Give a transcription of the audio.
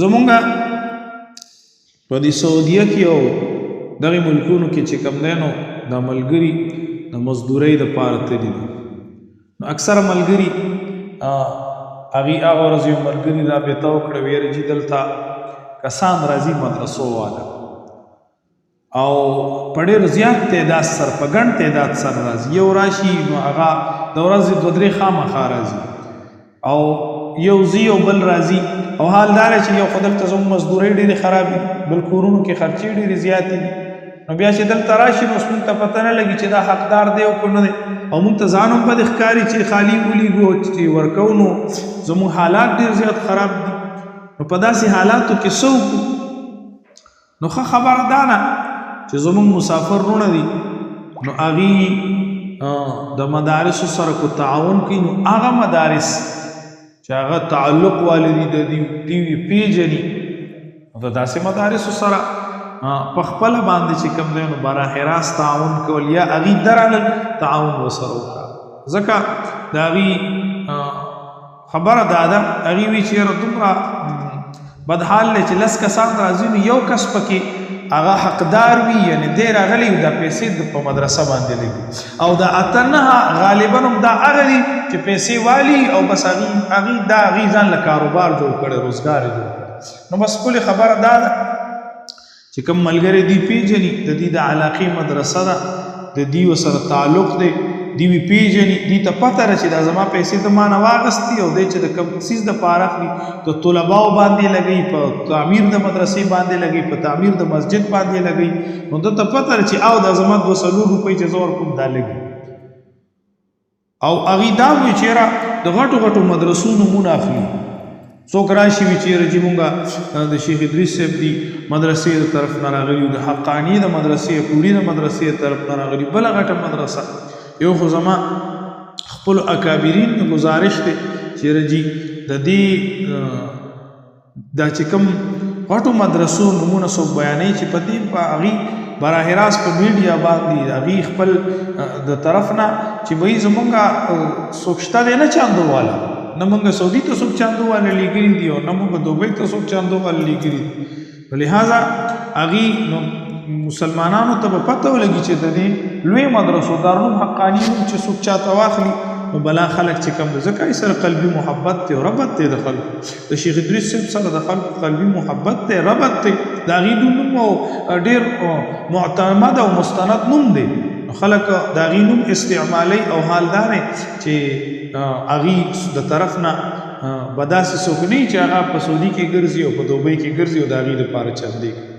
زمونږه په دې سعودیه کې او دغه ملکونو کې چې کوم دی نو دا ملګري د مزدورۍ دپاره تللي دي نو اکثره ملګري هغې هغه ورځ یو ملګري رابطه وکړه ویل چې دلته کسان راځي مدرسو والا او په ډېر زیات تعداد سره په ګڼ تعداد سره راځي یو راشي نو هغه د ورځې دوه درې خامخا راځي او یو ځي او بل راځي او حال دا دی چې یو خو دلته زموږ مزدورۍ ډېرې خرابې دي بل کورونو کې خرچې ډېرې زیاتې دي نو بیا چې دلته راشي نو اوس موږ ته پته نه لګي چې دا حقدار دی او که نه دی او موږ ته ځان هم بد ښکاري چې خالي ولیږو چې ورکوو نو زموږ حالات ډېر زیات خراب دي نو په داسې حالاتو کې څه وکړو نو ښه خبره دا نه چې زموږ مسافر وروڼه دي نو هغې د مدارسو سره کو تعاون کوي نو هغه مدارس چې هغه تعلق والي دي د دوی پیژني نو د داسې مدارسو سره په خپله باندې چې کوم دی نو براه راست تعاون کول یا هغې درالل تعاون ورسره وکړه ځکه د هغې خبره دا ده هغې وایي چې یاره دومره بدحال دی چې لس کسان راځي نو یو کس پکې هغه حقدار وي یعنی دی راغلی دا پیسې په مدرسه باندې لګي او دا اته نه غالبا هم دا هغه دي چې پیسې والي او بس هغې دا هغې ځان له کاروبار جوړ کړی روزګار یې جوړ کړی نو بس ښکلې خبره دا ده چې کوم ملګری دی پیژني د دې د علاقې مدرسه ده د دې ورسره تعلق دی دی وی پیژني دې ته پته ده چې دا زما پیسې د ما نه واخیستې او دی چې د کوم څیز دپاره اخلي د طلباو باندې لګوي په تعمیر د مدرسې باندې لګوي په تعمیر د مسجد باندې لګوي نو ده ته پته ده چې او دا زما 200 روپۍ چې زه ورکوم دا لګي او هغې دا وایي چې یاره د غټو غټو مدرسو نومونه اخلي څوک راشي وي چې یاره چې مونږ د شیخ ادریس صاحب دي مدرسې د طرف نه راغلي د حقاني د مدرسې پوري د مدرسې د طرف نه راغلي بله غټه مدرسه یو خو زما خپلو اکابرین ګزارش دی چې یاره جي د دې دا چې کوم غټو مدرسو نومونه څوک بیانوي چې په دې په هغې براه راست په میډیا باندې هغې خپل د طرف نه چې وایي زمونږ څوک شته دی نه چاندواله نه مونږ سعودي ته څوک چاندواله لیږلي دي او نه مونږ دوبۍ ته څوک چاندواله لیږلي دي په لحاظه هغې نو مسلمانانو ته به پته ولګي چې د دې لوی مدرسو دارالعلوم حقاني نوم چې څوک چاته واخلي نو بلا خلک چې کوم ځکه یې سره قلبي محبت دی او ربط دی د خلکو د شیخ ادریس صاحب سره د خلکو قلبي محبت دی ربط دی د هغې نوم او ډېر معتمد او مستند نوم دی خلک د هغې نوم استعمالوي او حال دا دی چې هغې د طرف نه به داسې څوک نه وي چې هغه په سعودي کې ګرځي او په دوبۍ کې ګرځي او د هغې دپاره چندې